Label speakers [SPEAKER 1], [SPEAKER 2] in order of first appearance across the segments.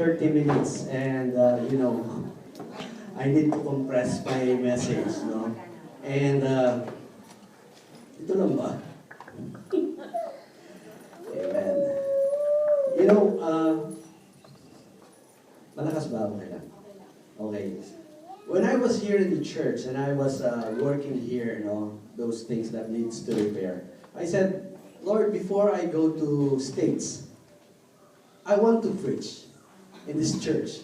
[SPEAKER 1] 30 minutes and I need to compress my message, no? And ito lang ba? Amen. You know, malakas ba ako kailan? Okay. When I was here in the church and I was working here, those things that needs to repair, I said, Lord, before I go to States, I want to preach in this church.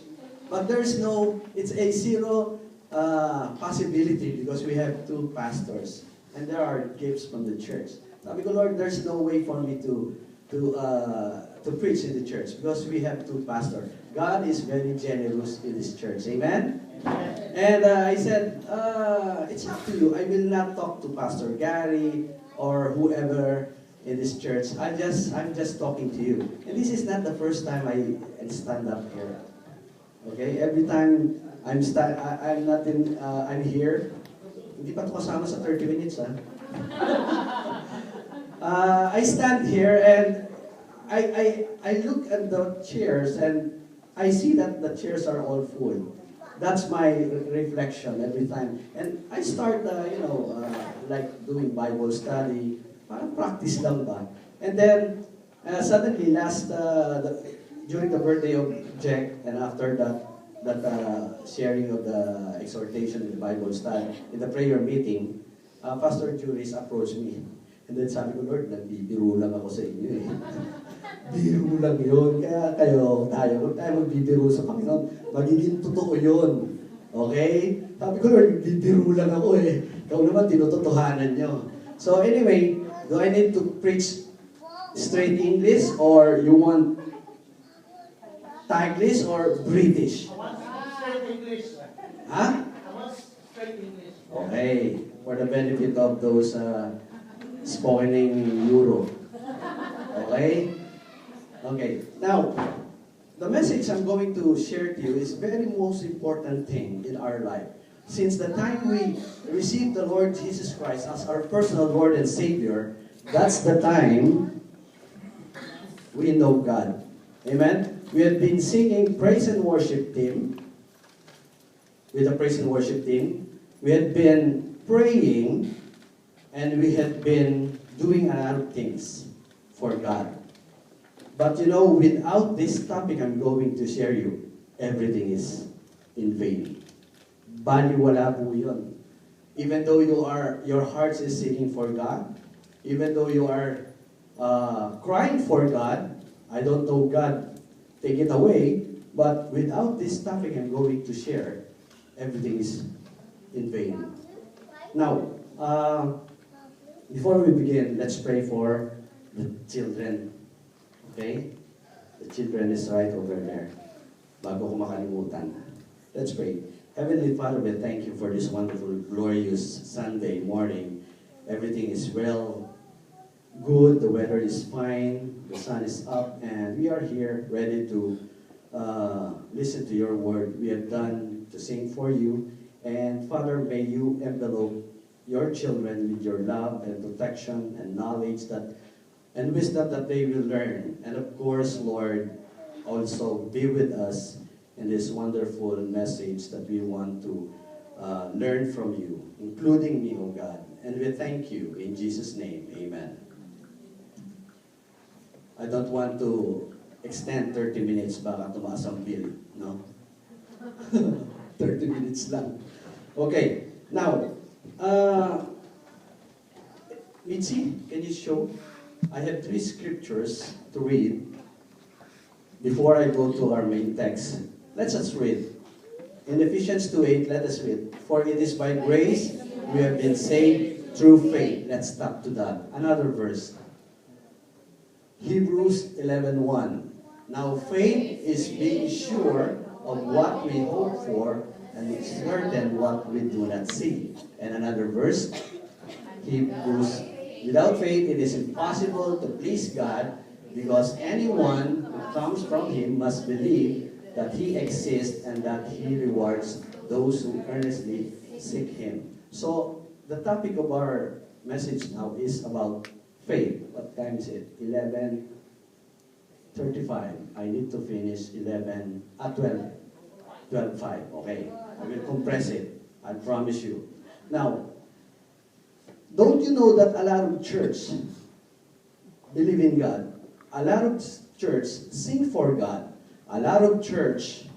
[SPEAKER 1] But it's a zero possibility because we have two pastors and there are gifts from the church. Sabi ko, Lord, there's no way for me to preach in the church because we have two pastors. God is very generous in this church. Amen? And I said, it's up to you. I will not talk to Pastor Gary or whoever in this church. I'm just talking to you. And this is not the first time I stand up here. Okay? Every time I'm here. Hindi pa ito kasama sa 30 minutes, ha? I stand here and I look at the chairs and I see that the chairs are all full. That's my reflection every time. And I start, like doing Bible study. Parang practice lang ba? And then, suddenly, during the birthday of Jack, and after that sharing of the exhortation in the Bible study, in the prayer meeting, Pastor Juris approached me. And then sabi ko, Lord, nagbibiro lang ako sa inyo eh. Biro lang yun. Kaya tayo magbibiro sa Panginoon. Magiging totoo yun. Okay? Sabi ko, Lord, nagbibiro lang ako eh. Ikaw naman, tinutotohanan nyo. So anyway, do I need to preach straight English or you want Taglish or British?
[SPEAKER 2] I want straight English.
[SPEAKER 1] Huh?
[SPEAKER 2] I want straight English.
[SPEAKER 1] Okay. For the benefit of those spoiling Euro. Okay? Okay. Now, the message I'm going to share to you is very most important thing in our life. Since the time we received the Lord Jesus Christ as our personal Lord and Savior, that's the time we know God. Amen? We have been singing praise and worship team. With the praise and worship team. We had been praying and we had been doing a lot of things for God. But without this topic I'm going to share you, everything is in vain. Baliwala po yun. Even though your heart is singing for God, even though you are crying for God, I don't know, God, take it away, but without this topic I'm going to share, everything is in vain. Now, before we begin, let's pray for the children. Okay? The children is right over there. Bago ko makalimutan. Let's pray. Heavenly Father, we thank you for this wonderful, glorious Sunday morning. Everything is well, good, the weather is fine, the sun is up, and we are here ready to listen to your word. We have done to sing for you. And Father, may you envelope your children with your love and protection and knowledge and wisdom that they will learn. And of course, Lord, also be with us in this wonderful message that we want to learn from you, including me, O God. And we thank you in Jesus' name. Amen. I don't want to extend 30 minutes baka tumaas ang bill, no? 30 minutes lang. Okay, now, Mitzi, can you show? I have 3 scriptures to read before I go to our main text. Let's just read. In Ephesians 2:8, let us read. For it is by grace we have been saved through faith. Let's stop to that. Another verse. Hebrews 11:1. Now faith is being sure of what we hope for and it's certain what we do not see. And another verse. Hebrews. Without faith it is impossible to please God because anyone who comes from Him must believe that He exists and that He rewards those who earnestly seek Him. So, the topic of our message now is about faith. What time is it? 11:10. 35. I need to finish 12. 12:5. Okay. I will compress it. I promise you. Now, don't you know that a lot of church believe in God? A lot of church sing for God. A lot of church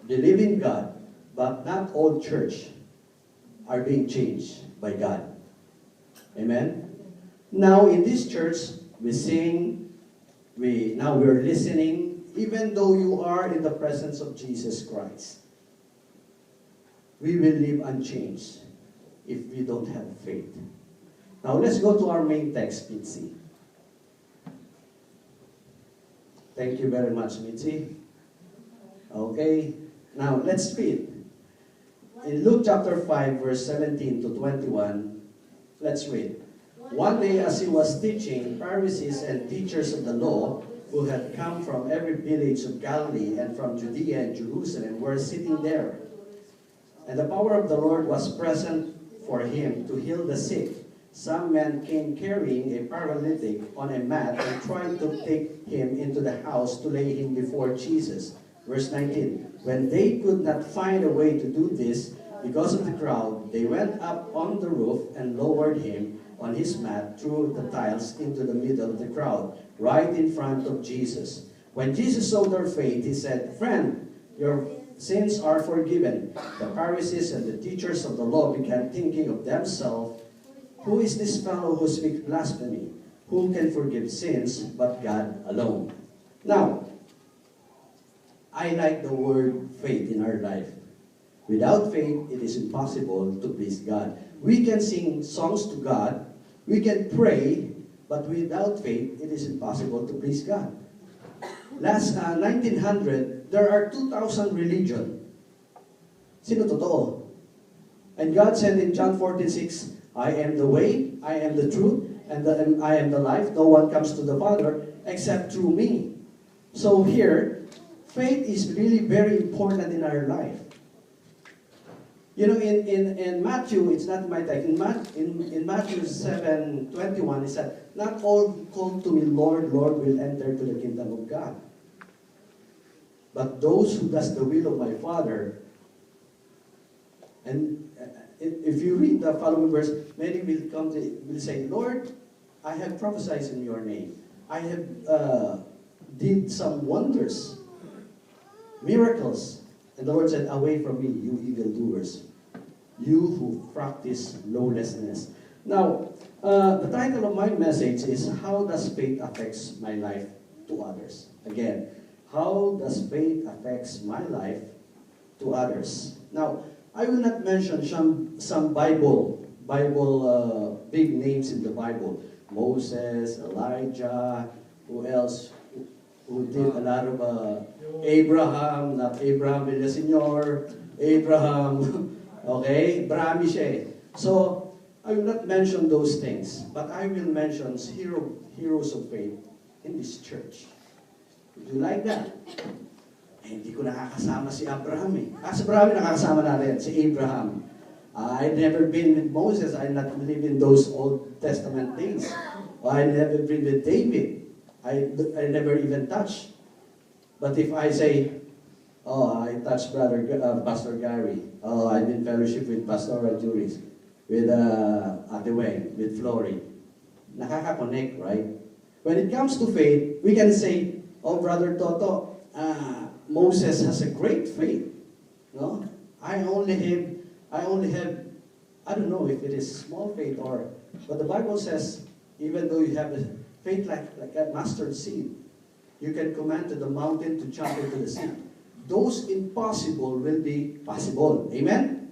[SPEAKER 1] believe in God, but not all church are being changed by God. Amen? Now, in this church, we sing, we're listening, even though you are in the presence of Jesus Christ. We will live unchanged if we don't have faith. Now, let's go to our main text, Mitzi. Thank you very much, Mitzi. Okay, now let's read. In Luke chapter 5, verse 17 to 21, let's read. One day as he was teaching, Pharisees and teachers of the law, who had come from every village of Galilee and from Judea and Jerusalem, were sitting there. And the power of the Lord was present for him to heal the sick. Some men came carrying a paralytic on a mat and tried to take him into the house to lay him before Jesus. Verse 19, when they could not find a way to do this because of the crowd, they went up on the roof and lowered him on his mat through the tiles into the middle of the crowd, right in front of Jesus. When Jesus saw their faith, he said, "Friend, your sins are forgiven." The Pharisees and the teachers of the law began thinking of themselves, "Who is this fellow who speaks blasphemy? Who can forgive sins but God alone?" Now, I like the word faith in our life. Without faith, it is impossible to please God. We can sing songs to God, we can pray, but without faith, it is impossible to please God. Last 1900, there are 2,000 religion. Sino totoo? And God said in John 14:6, "I am the way, I am the truth, and I am the life. No one comes to the Father except through me." So here, faith is really very important in our life. You know, in Matthew, it's not my text. In Matthew 7:21, it said, "Not all who call to me, Lord, Lord, will enter to the kingdom of God, but those who does the will of my Father." And if you read the following verse, many will say, "Lord, I have prophesied in your name. I have did some wonders, miracles." And the Lord said, "Away from me, you evildoers, you who practice lawlessness." Now, the title of my message is, "How does faith affects my life to others?" Again, how does faith affects my life to others? Now, I will not mention some Bible big names in the Bible. Moses, Elijah, who else? Who did a lot of Abraham, not Abraham Villaseñor, Abraham, okay, Brahmi siya eh. So, I will not mention those things, but I will mention heroes of faith in this church. Would you like that? Eh, hindi ko nakakasama si Abraham eh. Si Abraham nakakasama natin, si Abraham. I've never been with Moses. I not live in those Old Testament days. I never been with David. I never even touched. But if I say, "Oh, I touched Pastor Gary. Oh, I've been fellowship with Pastoral Juris, with Ate Weng, with Flory." Nakaka-connect, right? When it comes to faith, we can say, "Oh, Brother Toto, Moses has a great faith. No? I only have, I don't know if it is small faith but the Bible says, even though you have a faith like a mustard seed, you can command to the mountain to jump into the sea. Those impossible will be possible." Amen?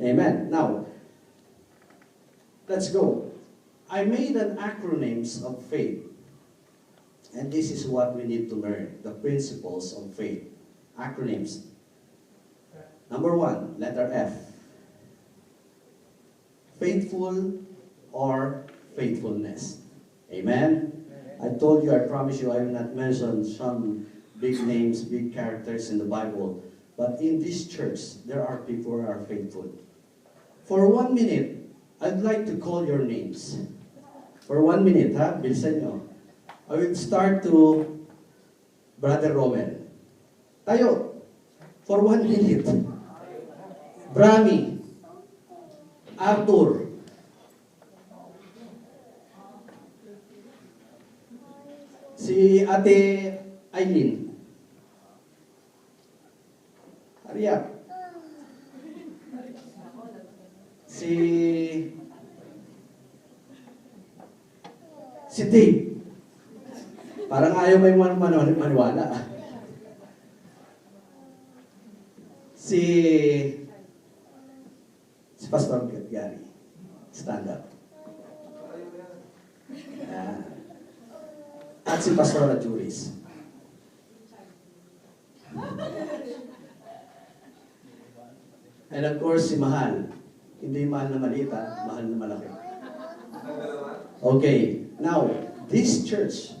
[SPEAKER 1] Amen. Now, let's go. I made an acronyms of faith. And this is what we need to learn, the principles of faith. Acronyms. Number 1, letter F. Faithful or faithfulness. Amen? I told you, I promise you, I will not mention some big names, big characters in the Bible. But in this church, there are people who are faithful. For 1 minute, I'd like to call your names. For 1 minute, ha? Bilisan nyo. I will start to Brother Romel. Tayo, for 1 minute. Brami, Arthur, si Ate Aileen, Ariap, si Dave. Parang ayaw may maniwala. Si Pastor Gary. Stand up. At si Pastor Juris. And of course, si Mahal. Hindi mahal na maliit, mahal na malaki. Okay, now, this church,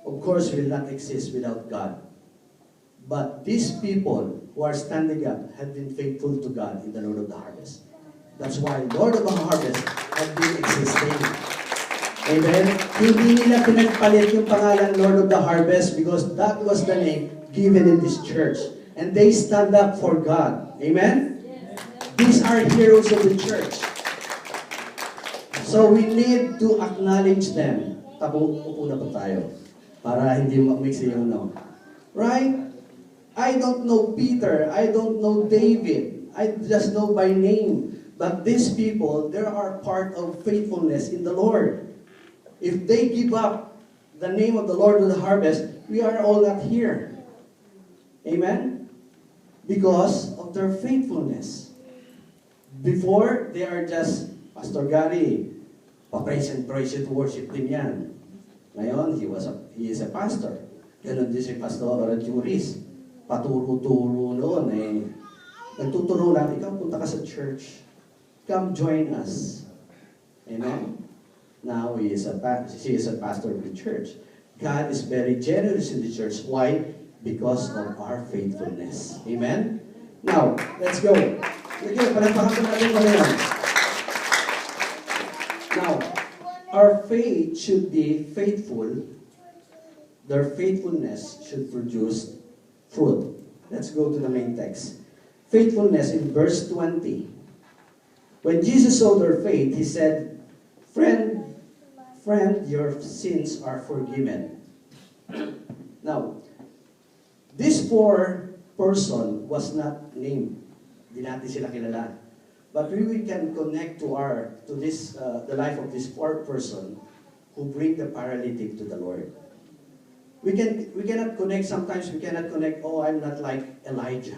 [SPEAKER 1] of course, will not exist without God. But these people who are standing up have been faithful to God in the Lord of the Harvest. That's why Lord of the Harvest have been existing. Amen? Hindi nila pinagpalit yung pangalan Lord of the Harvest because that was the name given in this church. And they stand up for God. Amen? These are heroes of the church. So we need to acknowledge them. Upo na po tayo para hindi mix yung no. Right? I don't know Peter. I don't know David. I just know by name. But these people, they are part of faithfulness in the Lord. If they give up the name of the Lord of the Harvest, we are all not here. Amen? Because of their faithfulness. Before, they are just, Pastor Gary, pa-praise and worship din yan. Ngayon, he is a pastor. Ganon din si Pastor Juris. Paturo-turo noon nagtuturo lang, ikaw punta ka sa church. Come join us. Amen? Now, she is a pastor of the church. God is very generous in the church. Why? Because of our faithfulness. Amen? Now, let's go. Now, our faith should be faithful. Their faithfulness should produce fruit. Let's go to the main text. Faithfulness in verse 20. When Jesus saw their faith, he said, Friend, your sins are forgiven. Now, this poor person was not named. Di natin sila kilala. But we can connect to the life of this poor person who bring the paralytic to the Lord. We cannot connect, sometimes we cannot connect, oh, I'm not like Elijah.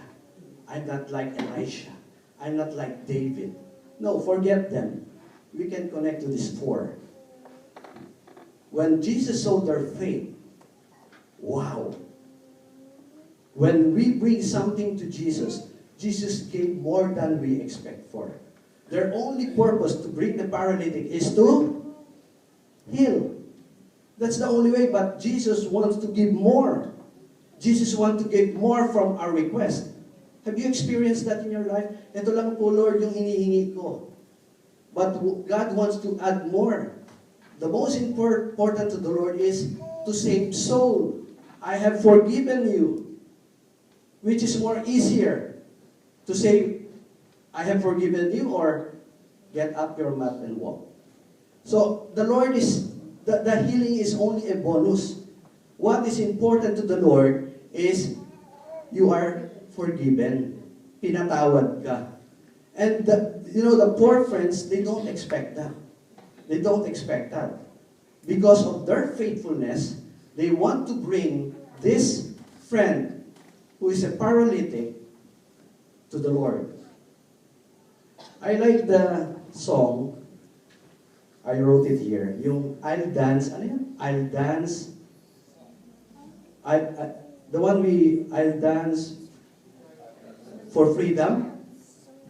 [SPEAKER 1] I'm not like Elisha. I'm not like David. No, forget them. We can connect to these four. When Jesus saw their faith, wow. When we bring something to Jesus, Jesus gave more than we expect for. Their only purpose to bring the paralytic is to heal. That's the only way, but Jesus wants to give more. Jesus wants to give more from our request. Have you experienced that in your life? Ito lang po, Lord, yung hinihingi ko. But God wants to add more. The most important to the Lord is to save soul. I have forgiven you. Which is more easier? To say, I have forgiven you, or get up your mat and walk. So, the Lord is, the healing is only a bonus. What is important to the Lord is, you are forgiven. Pinatawad ka. And the poor friends, they don't expect that. They don't expect that. Because of their faithfulness, they want to bring this friend who is a paralytic to the Lord. I like the song. I wrote it here. Yung I'll dance. Ano yan? I'll dance. I'll dance for freedom.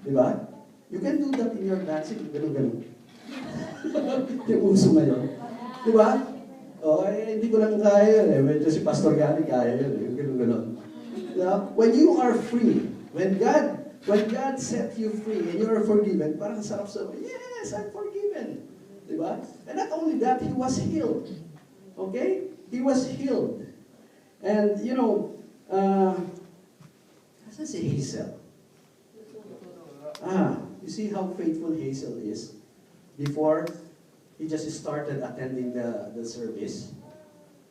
[SPEAKER 1] Diba? You can do that in your dancing. Ganun. Yung uso ngayon. Diba? Hindi ko lang kaya yun. Medyo si Pastor Gary kaya yun. Ganun. When you are free, when God set you free and you are forgiven, parang sarap sa, yes, I'm forgiven. Diba? And not only that, he was healed. Okay? He was healed. And, asan si Hazel? You see how faithful Hazel is? Before, he just started attending the service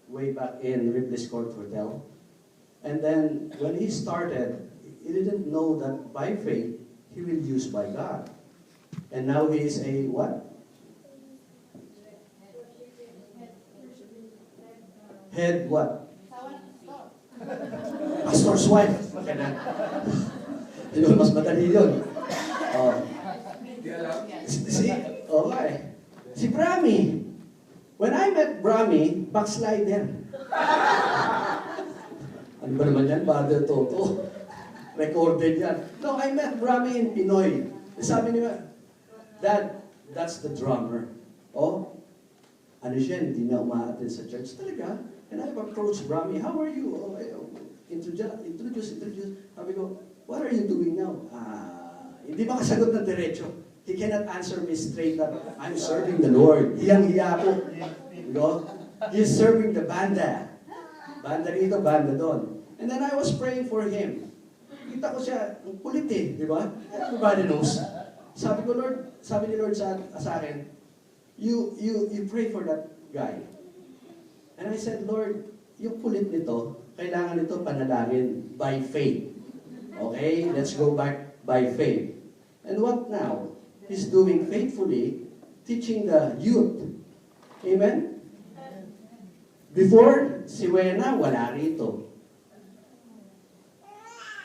[SPEAKER 1] way back in Ripley's Court Hotel. And then, when he started, he didn't know that by faith, he will be used by God. And now he is a what? Head what? Pastor's wife. Yun, mas madali yun. Oh. Okay. Si Brami. When I met Brami, backslider. Ano ba naman yan? Brother Toto. Recorded yan. No, I met Brami in Pinoy. Sabi niya, Dad, that's the drummer. Oh, ano siya, hindi na umaattend sa church talaga. And I've approached Brami, how are you? Oh, introduce. Sabi ko, what are you doing now? Hindi makasagot ng diretso. He cannot answer me straight up. I'm serving the Lord. Hiyang-hiya ko. He's serving the banda. Banda rito, banda doon. And then I was praying for him. Kita ko siya, ang kulit eh, di ba? Everybody knows. Sabi ko, Lord, sabi ni Lord sa akin, you pray for that guy. And I said, Lord, yung kulit nito, kailangan nito panalangin by faith. Okay? Let's go back by faith. And what now? He's doing faithfully, teaching the youth. Amen? Before, si Wena, wala rito.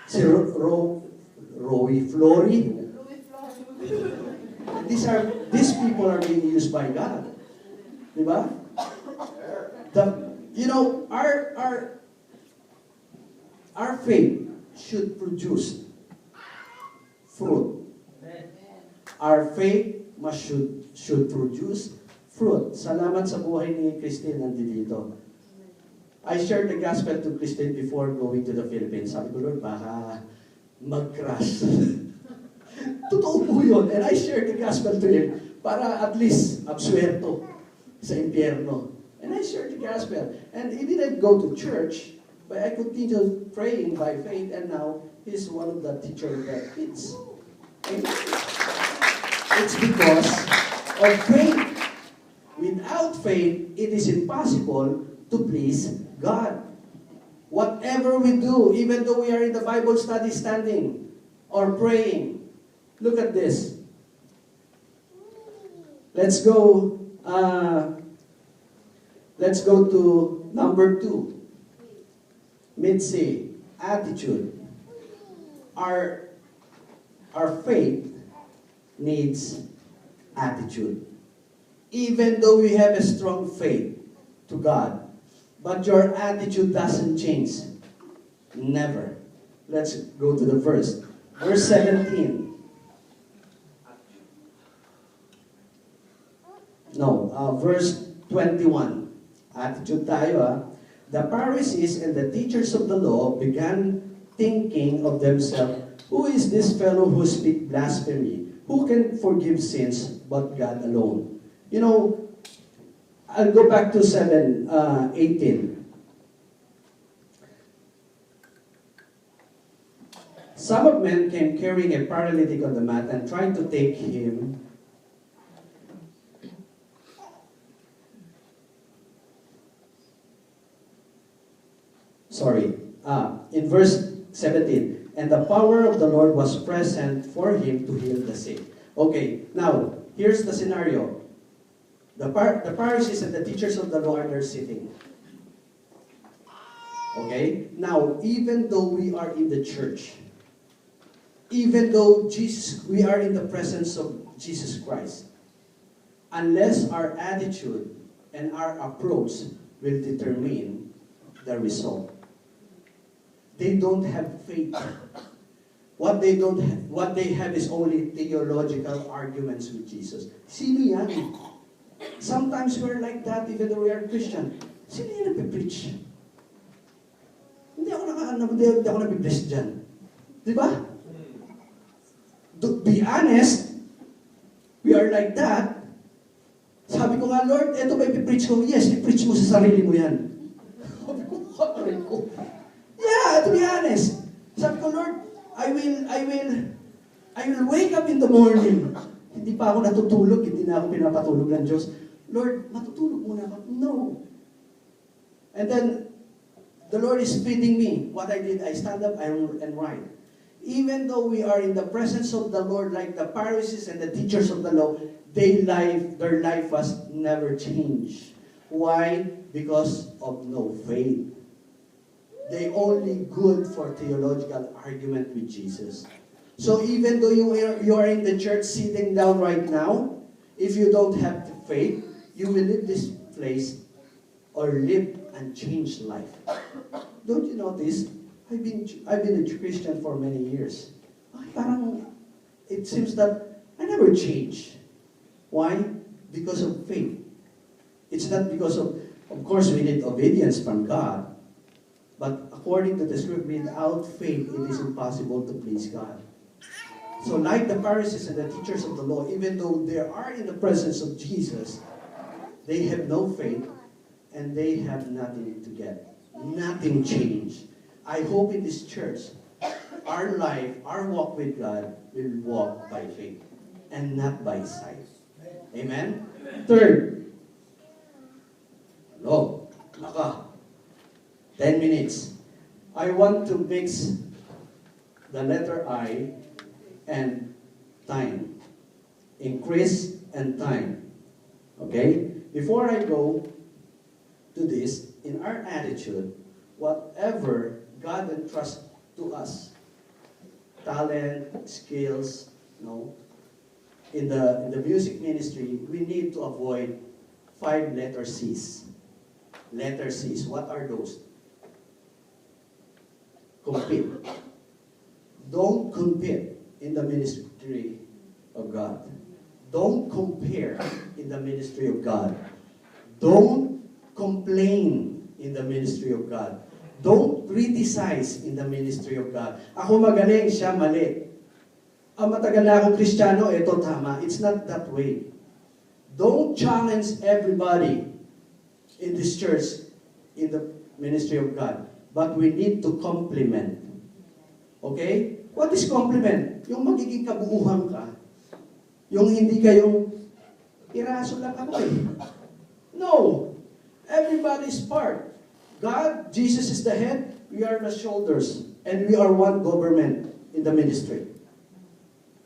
[SPEAKER 1] Si Roy Flory. These people are being used by God. Diba? Our faith should produce fruit. Our faith should produce fruit. Salamat sa buhay ni Christine nandito. I shared the gospel to Christine before going to the Philippines. Sabi ko, Lord, baka mag-crash. Totoo po yun. And I shared the gospel to him para at least absuerto sa impyerno. And I shared the gospel. And he didn't go to church, but I continued praying by faith, and now he's one of the teachers of the kids. Amen. It's because of faith. Without faith, it is impossible to please God. Whatever we do, even though we are in the Bible study standing or praying, look at this. Let's go to number 2. Mitzi, attitude. Our faith needs attitude. Even though we have a strong faith to God, but your attitude doesn't change. Never. Let's go to the verse. Verse 17. No, verse 21. Attitude tayo. The Pharisees and the teachers of the law began thinking of themselves, who is this fellow who speaks blasphemy? Who can forgive sins but God alone? I'll go back to 7:18. Some of men came carrying a paralytic on the mat and tried to take him. In verse 17, and the power of the Lord was present for him to heal the sick. Okay, now, here's the scenario. The Pharisees and the teachers of the law are there sitting. Okay? Now, even though we are in the church, even though we are in the presence of Jesus Christ, unless our attitude and our approach will determine the result. They don't have faith. What they have is only theological arguments with Jesus. Sino yan? Sometimes we're like that even though we are Christian. Sino yan nagpe-preach? Hindi ako nagpe-bless dyan. Di ba? To be honest, we are like that. Sabi ko nga, Lord, eto ba i-preach ko? Yes, i-preach mo sa sarili mo yan. Sabi ko, Aray ko. Yeah, to be honest. Sabi ko, Lord, I will wake up in the morning. Hindi pa ako natutulog, hindi na ako pinapatulog ng Diyos. Lord, matutulog muna ako. No. And then, the Lord is feeding me. What I did, I stand up and write. Even though we are in the presence of the Lord, like the Pharisees and the teachers of the law, their life was never changed. Why? Because of no faith. They only good for theological argument with Jesus. So even though you are in the church sitting down right now, if you don't have the faith, you will leave this place or live and change life. Don't you notice? I've been a Christian for many years. Parang it seems that I never change. Why? Because of faith. It's not because of course we need obedience from God, but according to the scripture, without faith it is impossible to please God. So like the Pharisees and the teachers of the law, even though they are in the presence of Jesus, they have no faith and they have nothing to get. Nothing changed. I hope in this church, our life, our walk with God will walk by faith and not by sight. Amen? Third, hello, 10 minutes. I want to mix the letter I and time. Increase and time. Okay? Before I go to this, in our attitude, whatever God entrusts to us, talent, skills, in the music ministry, we need to avoid 5 letter C's. Letter C's, what are those? Compete. Don't compete in the ministry of God. Don't compare in the ministry of God. Don't complain in the ministry of God. Don't criticize in the ministry of God. Ako magaling, siya mali. Matagal na akong Kristiyano, ito tama. It's not that way. Don't challenge everybody in this church, in the ministry of God. But we need to compliment. Okay? What is compliment? Yung magiging kabuuhan ka. Yung hindi kayong iraso lang ako eh. No. Everybody's part. God, Jesus is the head, we are the shoulders. And we are one government in the ministry.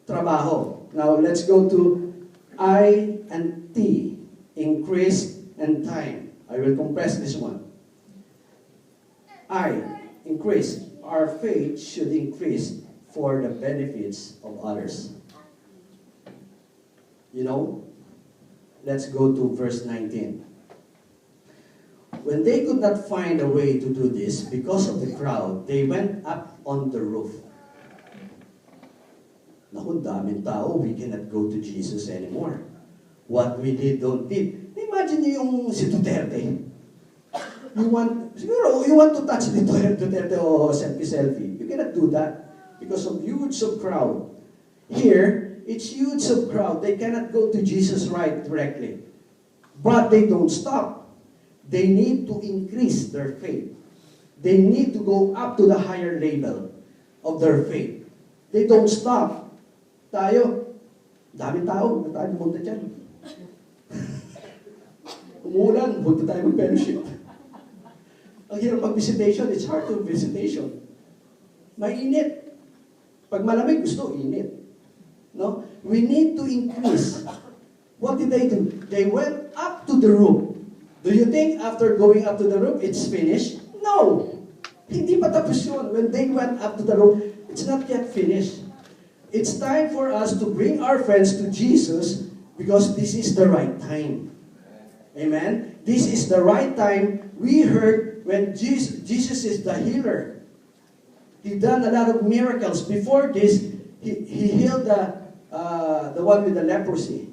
[SPEAKER 1] Trabaho. Now, let's go to I and T. Increase and time. I will compress this one. I, increase. Our faith should increase for the benefits of others. Let's go to verse 19. When they could not find a way to do this because of the crowd, they went up on the roof. Naku, daming tao, we cannot go to Jesus anymore. What we did, don't did. Imagine niyo yung si Duterte. You want to touch the Duterte o selfie. You cannot do that because of huge of crowd. Here, it's huge of crowd. They cannot go to Jesus right directly. But they don't stop. They need to increase their faith. They need to go up to the higher level of their faith. They don't stop. Tayo, daming tao, na tayo pumunta dyan. Umulan, punta tayo mag-fellowship. Ang hirap mag-visitation, it's hard to visitation. Mainit. Pag malamig, gusto, init. No? We need to increase. What did they do? They went up to the roof. Do you think after going up to the roof, it's finished? No! Hindi pa tapos yun. When they went up to the roof, it's not yet finished. It's time for us to bring our friends to Jesus because this is the right time. Amen? This is the right time. We heard when Jesus is the healer. He done a lot of miracles. Before this, he healed the one with the leprosy.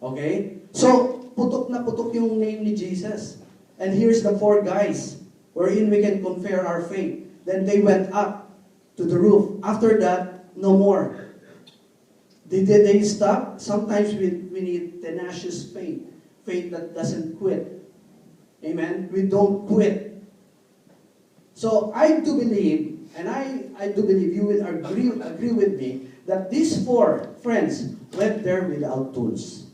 [SPEAKER 1] Okay? So, putok na putok yung name ni Jesus. And here's the 4 guys wherein we can compare our faith. Then they went up to the roof. After that, no more. Did they stop? Sometimes we need tenacious faith. Faith that doesn't quit. Amen? We don't quit. So I do believe, and I do believe you will agree with me, that these four friends went there without tools.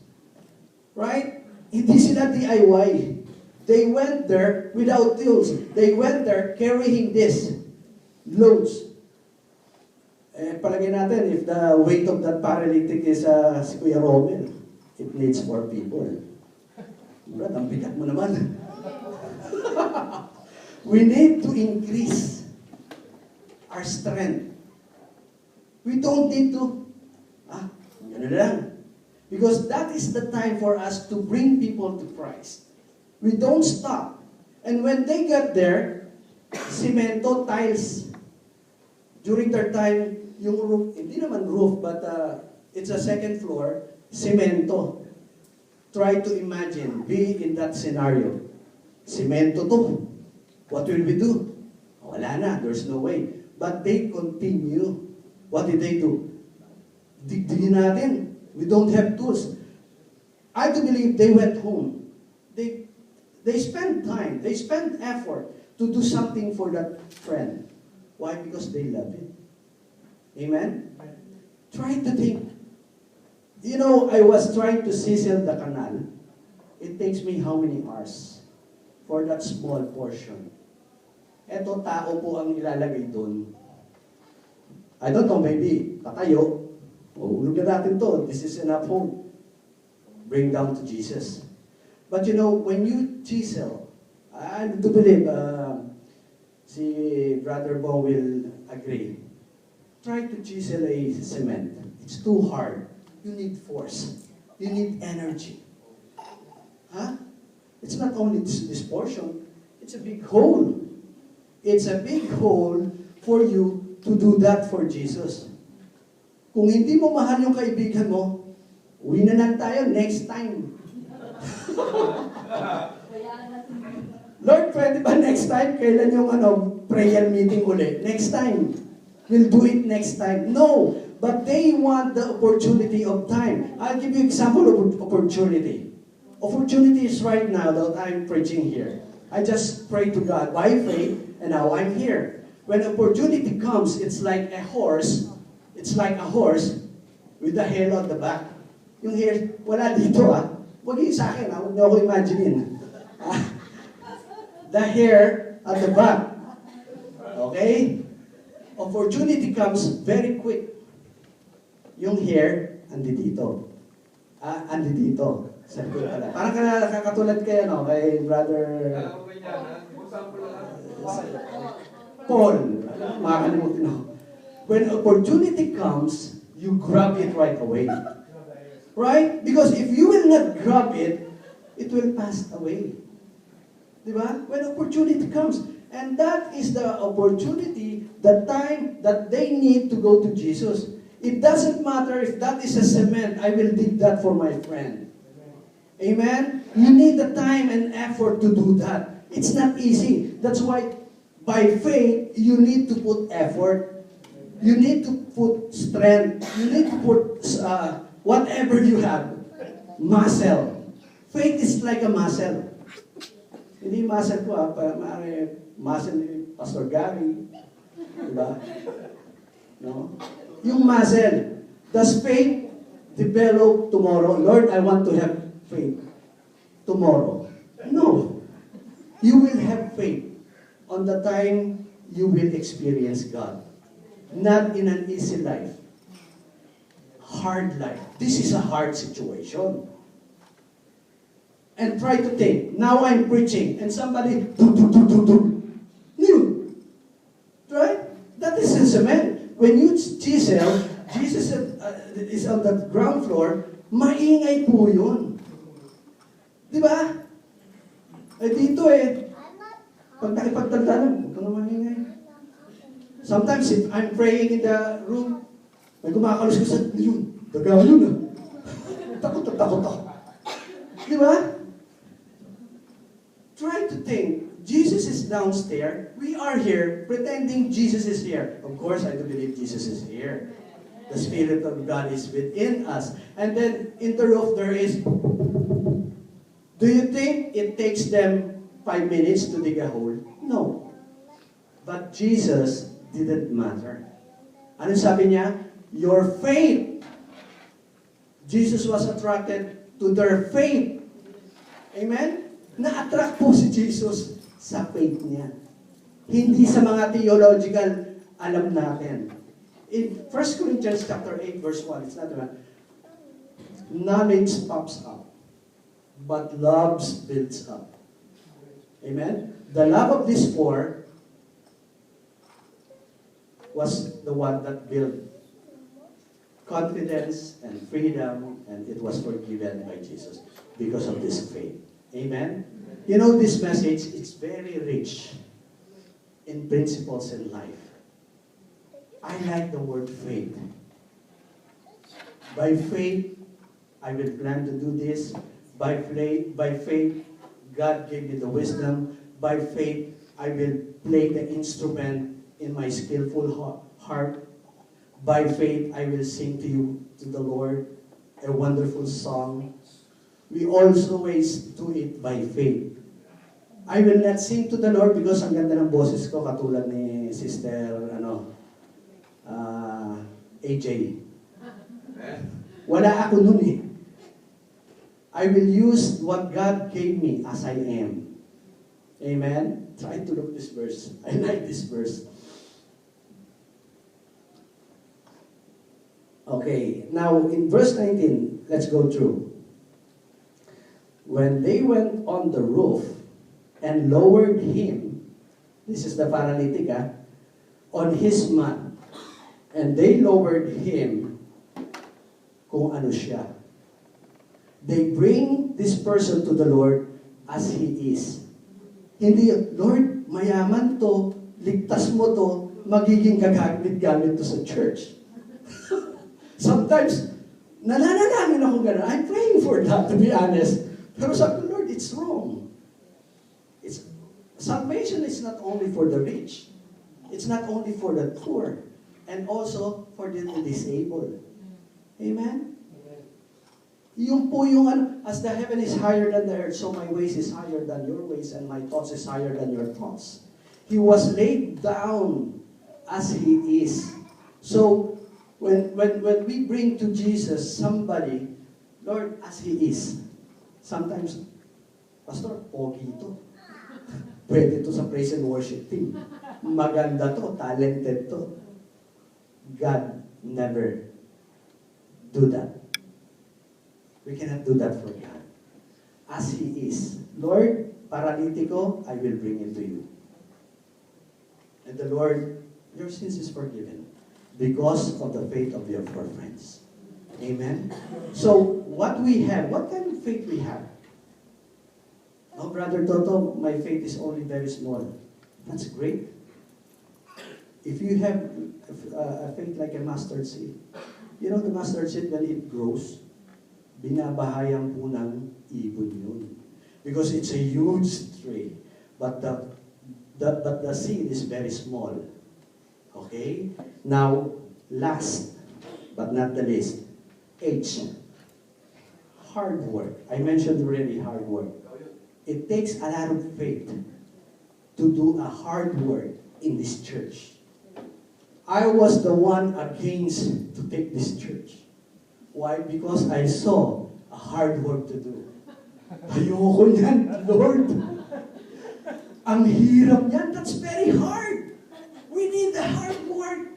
[SPEAKER 1] Right? Hindi sila DIY. They went there without tools. They went there carrying this loads. Palagay natin, if the weight of that paralytic is si Kuya Romel, it needs 4 people. Brad, ang bigat mo naman. We need to increase our strength. We don't need to, gano'n lang. Because that is the time for us to bring people to Christ. We don't stop. And when they got there, cemento, tiles. During their time, yung roof, hindi naman roof, but it's a second floor, cemento. Try to imagine, be in that scenario. Cemento to. What will we do? Wala na, there's no way. But they continue. What did they do? Digdigin natin. We don't have tools. I do believe they went home. They spent time, they spent effort to do something for that friend. Why? Because they love it. Amen? Try to think. You know, I was trying to chisel the canal. It takes me how many hours for that small portion? Eto, tao po ang ilalagay doon. I don't know, maybe tatayo. Ulog na natin to. This is enough hope. Bring down to Jesus. But you know, when you chisel, I do believe si Brother Bo will agree. Try to chisel a cement. It's too hard. You need force. You need energy. Huh? It's not only this portion. It's a big hole. It's a big hole for you to do that for Jesus. Kung hindi mo mahal yung kaibigan mo, uwi na lang tayo next time. Lord, pwede ba next time? Kailan yung prayer meeting uli? Next time. We'll do it next time. No, but they want the opportunity of time. I'll give you example of opportunity. Opportunity is right now that I'm preaching here. I just pray to God by faith, and now I'm here. When opportunity comes, it's like a horse. It's like a horse with the hair on the back. Yung hair, wala dito Huwag yung sa akin huwag niyo ako imaginein. The hair at the back. Okay? Opportunity comes very quick. Yung hair, andi dito. Andi dito. Sabi ko pala. Parang nakakatulad kayo, kay Brother Paul. Makakalimutin ako. When opportunity comes, you grab it right away. Right? Because if you will not grab it, it will pass away. Diba? When opportunity comes. And that is the opportunity, the time that they need to go to Jesus. It doesn't matter if that is a cement, I will dig that for my friend. Amen? You need the time and effort to do that. It's not easy. That's why, by faith, you need to put effort. You need to put strength. You need to put whatever you have. Muscle. Faith is like a muscle. Hindi muscle ko muscle ni Pastor Gary. Diba? No? Yung muscle. Does faith develop tomorrow? Lord, I want to have faith tomorrow. No. You will have faith on the time you will experience God. Not in an easy life. Hard life. This is a hard situation. And try to think, now I'm preaching, and somebody, new. Right? That is a cement. When you chisel, Jesus is on the ground floor, maingay po yun. Di ba? Dito pag nakipagtanda lang, huwag kang maingay. Sometimes if I'm praying in the room, may kumakalos ko sa yun. Taga yun Takot ako. Di ba? Try to think. Jesus is downstairs. We are here pretending Jesus is here. Of course, I do believe Jesus is here. The Spirit of God is within us. And then in the roof there is... Do you think it takes them 5 minutes to dig a hole? No. But Jesus didn't matter. Ano sabi niya? Your faith. Jesus was attracted to their faith. Amen? Na-attract po si Jesus sa faith niya. Hindi sa mga theological alam natin. In 1 Corinthians chapter 8 verse 1, it's not about knowledge pops up, but love builds up. Amen? The love of these four was the one that built confidence and freedom, and it was forgiven by Jesus because of this faith. Amen? You know, this message, it's very rich in principles in life. I like the word faith. By faith, I will plan to do this. By faith, God gave me the wisdom. By faith, I will play the instrument in my skillful heart. By faith, I will sing to you, to the Lord, a wonderful song. We always do it by faith. I will not sing to the Lord because ang ganda ng boses ko, katulad ni Sister, AJ. Wala ako nun eh. I will use what God gave me as I am. Amen? Try to look this verse. I like this verse. Okay, now in verse 19, let's go through. When they went on the roof and lowered him, this is the paralytic, on his mat, and they lowered him kung ano siya. They bring this person to the Lord as he is. Hindi, Lord, mayaman to, ligtas mo to, magiging gagamit-gamit to sa church. Sometimes, nananalangin ako gano'n. I'm praying for that, to be honest. Pero sabi ko, Lord, it's wrong. Salvation is not only for the rich. It's not only for the poor. And also for the disabled. Amen? Yung po yung as the heaven is higher than the earth, so my ways is higher than your ways, and my thoughts is higher than your thoughts. He was laid down as he is. So, when we bring to Jesus somebody, Lord, as he is, sometimes, Pastor, pogi to. Pwede to sa praise and worship team. Maganda to, talented to. God never do that. We cannot do that for God. As he is. Lord, paralitiko, I will bring him to you. And the Lord, your sins is forgiven because of the faith of your four friends. Amen? So, what we have, what kind of faith we have? Oh, Brother Toto, my faith is only very small. That's great. If you have a faith like a mustard seed, you know the mustard seed, when it grows, binabahayan po ng ibon yun. Because it's a huge tree. But the seed is very small. Okay? Now, last but not the least, H. Hard work. I mentioned already hard work. It takes a lot of faith to do a hard work in this church. I was the one against to take this church. Why? Because I saw a hard work to do. Ayoko niyan, Lord. Ang hirap niyan. That's very hard. We need the hard work.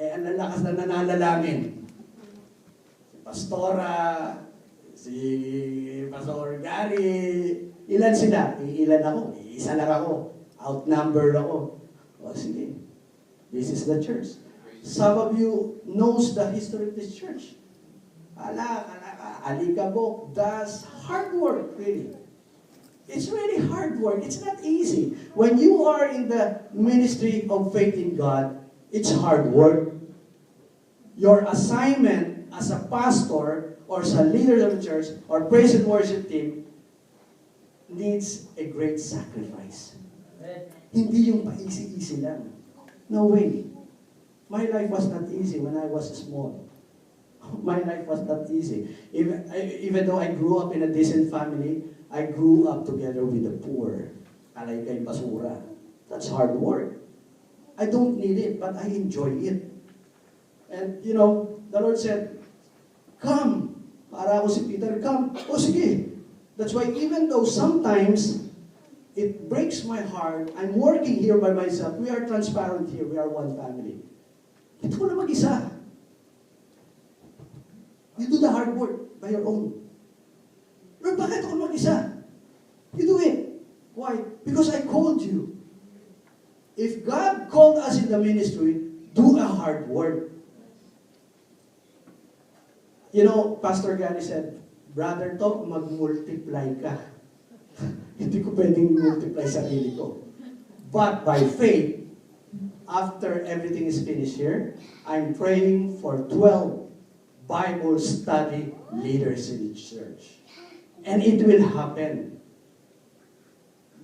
[SPEAKER 1] Ang lalakas na nananalangin. Si Pastora, si Pastor Gary, ilan sila? Ilan ako? Isa lang ako. Outnumbered ako. O sige, this is the church. Some of you knows the history of this church. Alikabok does hard work, really. It's really hard work. It's not easy. When you are in the ministry of faith in God, it's hard work. Your assignment as a pastor or as a leader of the church or praise and worship team needs a great sacrifice. Hindi yung pa-easy-easy lang. No way. My life was not easy when I was small. My life was not easy. Even though I grew up in a decent family, I grew up together with the poor. Alay kay basura. That's hard work. I don't need it, but I enjoy it. And, you know, the Lord said, come. Para ako si Peter, come. O sige. That's why even though sometimes it breaks my heart, I'm working here by myself. We are transparent here. We are one family. Hindi ko na mag-isa. You do the hard work by your own. Lord, bakit ako mag-isa? You do it. Why? Because I called you. If God called us in the ministry, do a hard work. You know, Pastor Gary said, Brother To, mag-multiply ka. Hindi ko pwedeng multiply sarili ko. But by faith, after everything is finished here, I'm praying for 12 Bible study leaders in each church. And it will happen.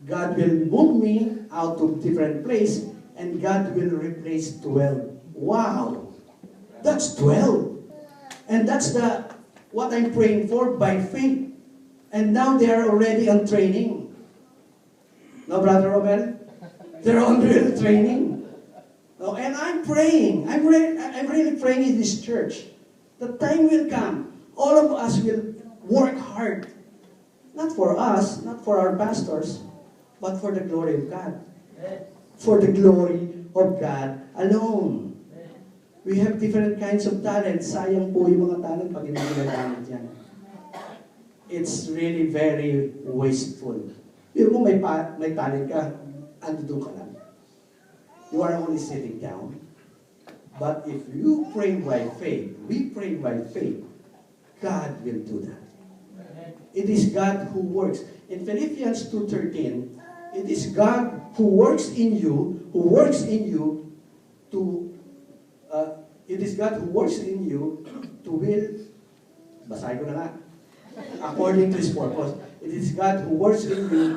[SPEAKER 1] God will move me out to different place, and God will replace 12. Wow! That's 12. And that's what I'm praying for by faith. And now they are already on training. No, Brother Robert? They're on real training. No, and I'm praying. I'm really praying in this church. The time will come. All of us will work hard. Not for us, not for our pastors, but for the glory of God. For the glory of God alone. We have different kinds of talent. Sayang po yung mga talent pag hindi ginagamit yan. It's really very wasteful. Yung mo may talent ka, andun ka lang. You are only sitting down. But if you pray by faith, we pray by faith, God will do that. It is God who works. In Philippians 2:13, it is God who works in you to it is God who works in you to will, basahin ko na nga, according to His purpose. It is God who works in you,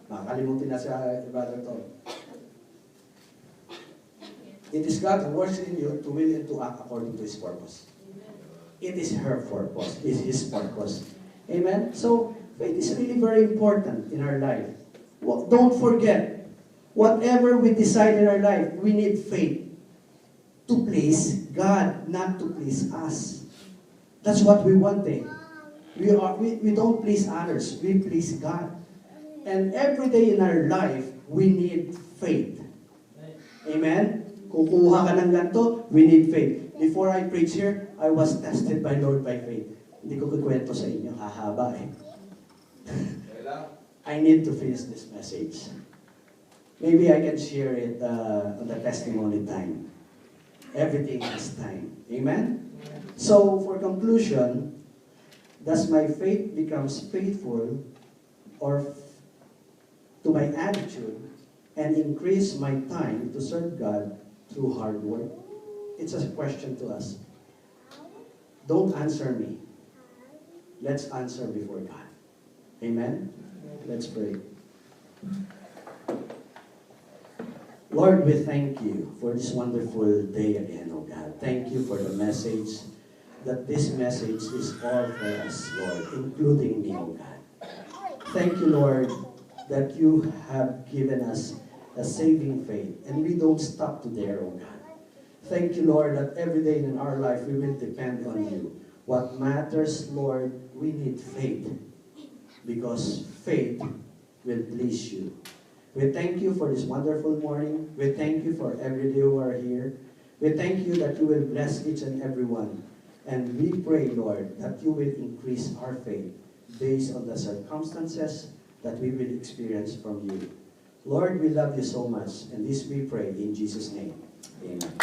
[SPEAKER 1] makakalimutin na siya, Brother To. It is God who works in you to will and to act according to His purpose. It is her purpose, it is His purpose. Amen? So, faith is really very important in our life. Well, don't forget, whatever we decide in our life, we need faith to please God, not to please us. That's what we want. We don't please others, we please God. And every day in our life, we need faith. Amen? Kukuha ka ng ganito, we need faith. Before I preach here, I was tested by Lord by faith. Hindi ko kikwento sa inyo, hahaba eh. I need to finish this message. Maybe I can share it on the testimony time. Everything has time. Amen? So, for conclusion, does my faith becomes faithful or to my attitude and increase my time to serve God through hard work? It's a question to us. Don't answer me. Let's answer before God. Amen? Let's pray. Lord, we thank you for this wonderful day again, oh God. Thank you for the message, that this message is all for us, Lord, including me, oh God. Thank you, Lord, that you have given us a saving faith, and we don't stop to there, oh God. Thank you, Lord, that every day in our life we will depend on you. What matters, Lord, we need faith, because faith will please you. We thank you for this wonderful morning. We thank you for every day who are here. We thank you that you will bless each and every one. And we pray, Lord, that you will increase our faith based on the circumstances that we will experience from you. Lord, we love you so much, and this we pray in Jesus' name. Amen.